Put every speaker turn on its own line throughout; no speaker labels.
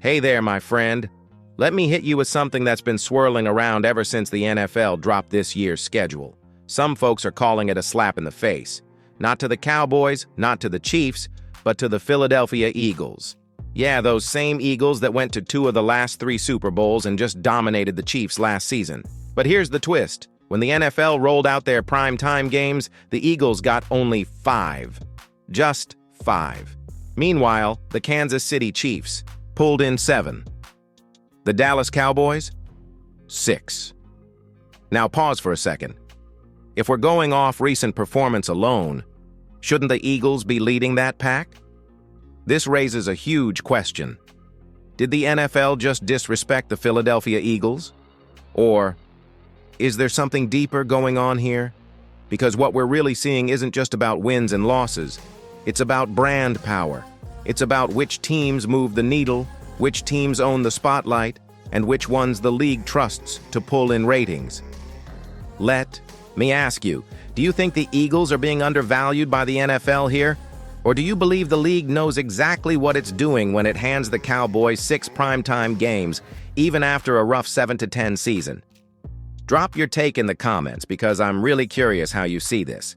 Hey there, my friend. Let me hit you with something that's been swirling around ever since the NFL dropped this year's schedule. Some folks are calling it a slap in the face. Not to the Cowboys, not to the Chiefs, but to the Philadelphia Eagles. Yeah, those same Eagles that went to 2 of the last 3 Super Bowls and just dominated the Chiefs last season. But here's the twist. When the NFL rolled out their primetime games, the Eagles got only 5. Just 5. Meanwhile, the Kansas City Chiefs pulled in 7. The Dallas Cowboys? 6. Now pause for a second. If we're going off recent performance alone, shouldn't the Eagles be leading that pack? This raises a huge question. Did the NFL just disrespect the Philadelphia Eagles? Or is there something deeper going on here? Because what we're really seeing isn't just about wins and losses. It's about brand power. It's about which teams move the needle, which teams own the spotlight, and which ones the league trusts to pull in ratings. Let me ask you, do you think the Eagles are being undervalued by the NFL here? Or do you believe the league knows exactly what it's doing when it hands the Cowboys 6 primetime games, even after a rough 7-10 season? Drop your take in the comments because I'm really curious how you see this.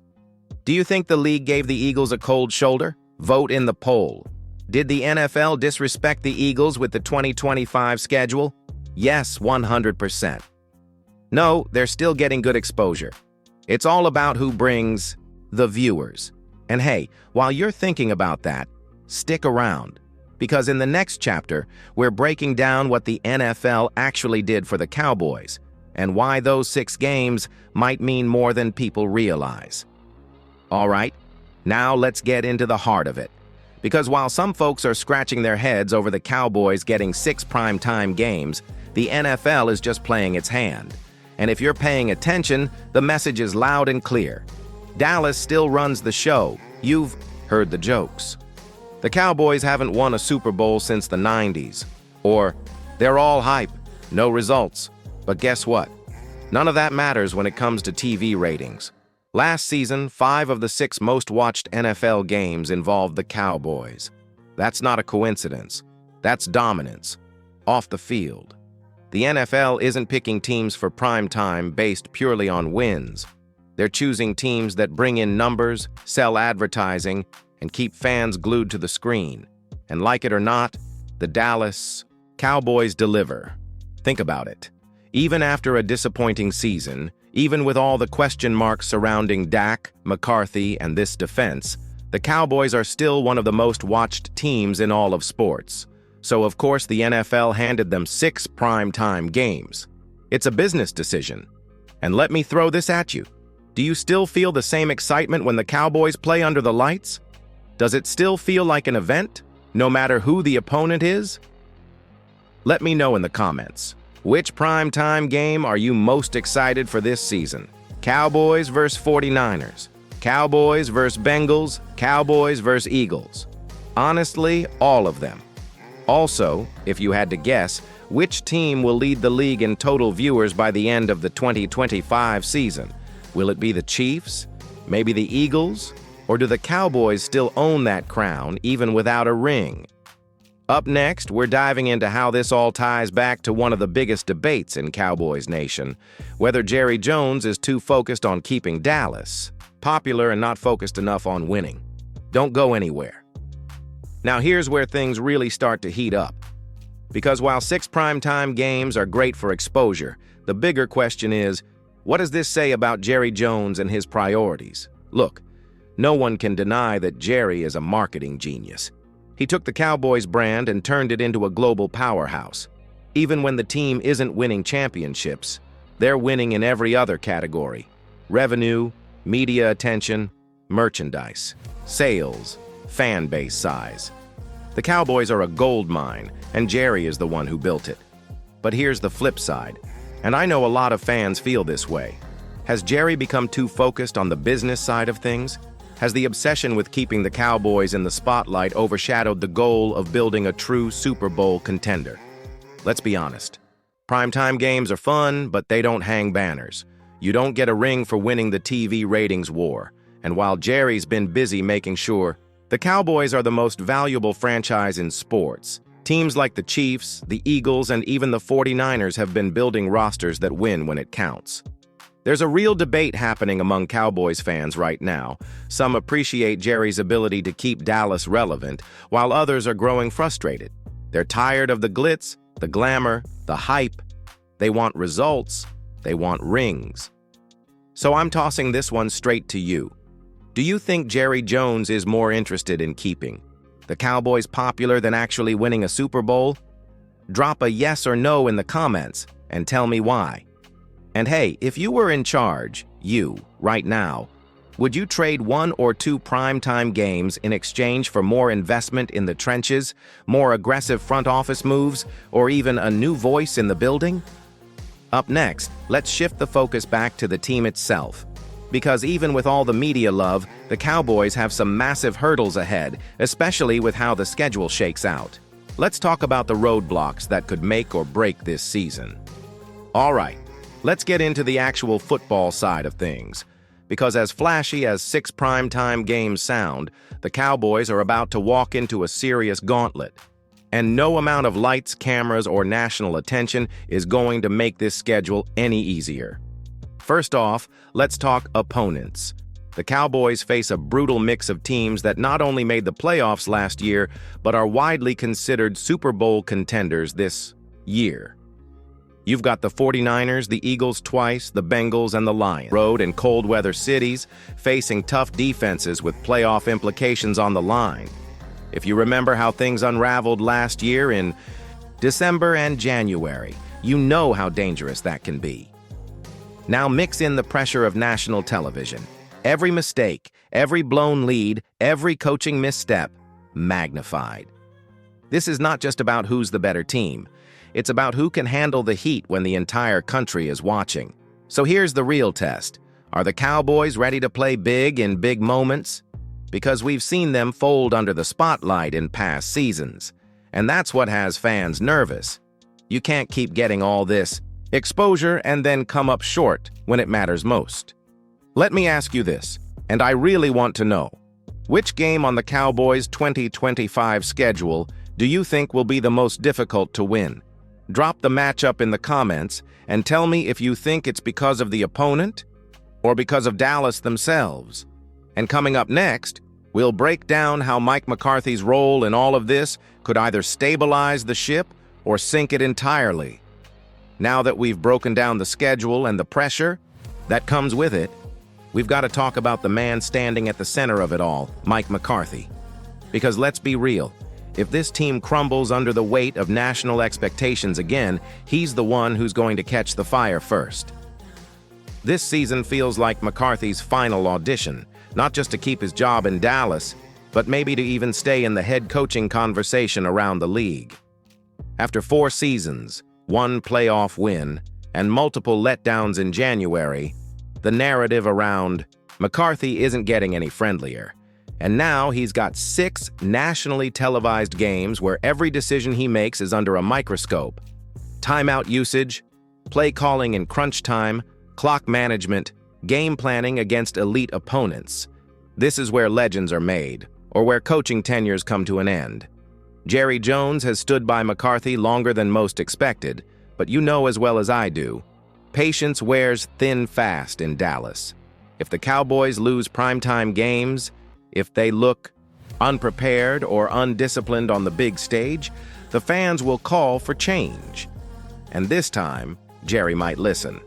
Do you think the league gave the Eagles a cold shoulder? Vote in the poll. Did the NFL disrespect the Eagles with the 2025 schedule? Yes, 100%. No, they're still getting good exposure. It's all about who brings the viewers. And hey, while you're thinking about that, stick around. Because in the next chapter, we're breaking down what the NFL actually did for the Cowboys and why those 6 games might mean more than people realize. All right, now let's get into the heart of it. Because while some folks are scratching their heads over the Cowboys getting 6 primetime games, the NFL is just playing its hand. And if you're paying attention, the message is loud and clear. Dallas still runs the show. You've heard the jokes. The Cowboys haven't won a Super Bowl since the 90s. Or, they're all hype, no results. But guess what? None of that matters when it comes to TV ratings. Last season, 5 of the 6 most watched NFL games involved the Cowboys. That's not a coincidence. That's dominance. Off the field. The NFL isn't picking teams for prime time based purely on wins. They're choosing teams that bring in numbers, sell advertising, and keep fans glued to the screen. And like it or not, the Dallas Cowboys deliver. Think about it. Even after a disappointing season, even with all the question marks surrounding Dak, McCarthy, and this defense, the Cowboys are still one of the most watched teams in all of sports. So of course the NFL handed them 6 primetime games. It's a business decision. And let me throw this at you. Do you still feel the same excitement when the Cowboys play under the lights? Does it still feel like an event, no matter who the opponent is? Let me know in the comments. Which primetime game are you most excited for this season? Cowboys vs. 49ers, Cowboys vs. Bengals, Cowboys vs. Eagles. Honestly, all of them. Also, if you had to guess, which team will lead the league in total viewers by the end of the 2025 season? Will it be the Chiefs? Maybe the Eagles? Or do the Cowboys still own that crown even without a ring? Up next, we're diving into how this all ties back to one of the biggest debates in Cowboys Nation, whether Jerry Jones is too focused on keeping Dallas popular and not focused enough on winning. Don't go anywhere. Now here's where things really start to heat up. Because while 6 primetime games are great for exposure, the bigger question is, what does this say about Jerry Jones and his priorities? Look, no one can deny that Jerry is a marketing genius. He took the Cowboys brand and turned it into a global powerhouse. Even when the team isn't winning championships, they're winning in every other category: revenue, media attention, merchandise, sales, fan base size. The Cowboys are a gold mine, and Jerry is the one who built it. But here's the flip side, and I know a lot of fans feel this way. Has Jerry become too focused on the business side of things? Has the obsession with keeping the Cowboys in the spotlight overshadowed the goal of building a true Super Bowl contender? Let's be honest. Primetime games are fun, but they don't hang banners. You don't get a ring for winning the TV ratings war. And while Jerry's been busy making sure the Cowboys are the most valuable franchise in sports, Teams like the Chiefs, the Eagles, and even the 49ers have been building rosters that win when it counts. There's a real debate happening among Cowboys fans right now. Some appreciate Jerry's ability to keep Dallas relevant, while others are growing frustrated. They're tired of the glitz, the glamour, the hype. They want results. They want rings. So I'm tossing this one straight to you. Do you think Jerry Jones is more interested in keeping the Cowboys popular than actually winning a Super Bowl? Drop a yes or no in the comments and tell me why. And hey, if you were in charge, right now, would you trade 1 or 2 primetime games in exchange for more investment in the trenches, more aggressive front office moves, or even a new voice in the building? Up next, let's shift the focus back to the team itself. Because even with all the media love, the Cowboys have some massive hurdles ahead, especially with how the schedule shakes out. Let's talk about the roadblocks that could make or break this season. All right, let's get into the actual football side of things. Because as flashy as 6 primetime games sound, the Cowboys are about to walk into a serious gauntlet. And no amount of lights, cameras, or national attention is going to make this schedule any easier. First off, let's talk opponents. The Cowboys face a brutal mix of teams that not only made the playoffs last year, but are widely considered Super Bowl contenders this year. You've got the 49ers, the Eagles twice, the Bengals, and the Lions. Road and cold weather cities, facing tough defenses with playoff implications on the line. If you remember how things unraveled last year in December and January, you know how dangerous that can be. Now mix in the pressure of national television. Every mistake, every blown lead, every coaching misstep, magnified. This is not just about who's the better team. It's about who can handle the heat when the entire country is watching. So here's the real test. Are the Cowboys ready to play big in big moments? Because we've seen them fold under the spotlight in past seasons. And that's what has fans nervous. You can't keep getting all this exposure and then come up short when it matters most. Let me ask you this, and I really want to know. Which game on the Cowboys' 2025 schedule do you think will be the most difficult to win? Drop the matchup in the comments and tell me if you think it's because of the opponent or because of Dallas themselves. And coming up next, we'll break down how Mike McCarthy's role in all of this could either stabilize the ship or sink it entirely. Now that we've broken down the schedule and the pressure that comes with it, we've got to talk about the man standing at the center of it all, Mike McCarthy. Because let's be real, if this team crumbles under the weight of national expectations again, he's the one who's going to catch the fire first. This season feels like McCarthy's final audition, not just to keep his job in Dallas, but maybe to even stay in the head coaching conversation around the league. After 4 seasons, 1 playoff win, and multiple letdowns in January, the narrative around McCarthy isn't getting any friendlier. And now he's got 6 nationally televised games where every decision he makes is under a microscope. Timeout usage, play calling in crunch time, clock management, game planning against elite opponents. This is where legends are made, or where coaching tenures come to an end. Jerry Jones has stood by McCarthy longer than most expected, but you know as well as I do, patience wears thin fast in Dallas. If the Cowboys lose primetime games, if they look unprepared or undisciplined on the big stage, the fans will call for change. And this time, Jerry might listen.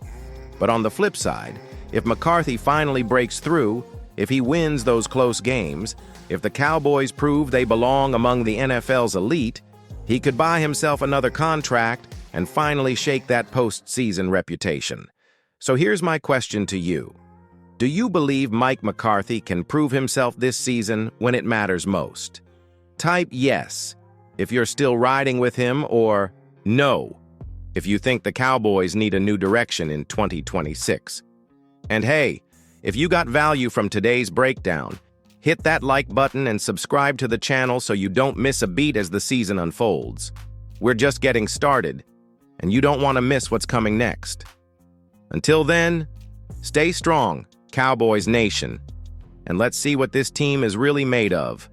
But on the flip side, if McCarthy finally breaks through, if he wins those close games, if the Cowboys prove they belong among the NFL's elite, he could buy himself another contract and finally shake that postseason reputation. So here's my question to you. Do you believe Mike McCarthy can prove himself this season when it matters most? Type yes if you're still riding with him, or no if you think the Cowboys need a new direction in 2026. And hey, if you got value from today's breakdown, hit that like button and subscribe to the channel so you don't miss a beat as the season unfolds. We're just getting started, and you don't want to miss what's coming next. Until then, stay strong, Cowboys Nation, and let's see what this team is really made of.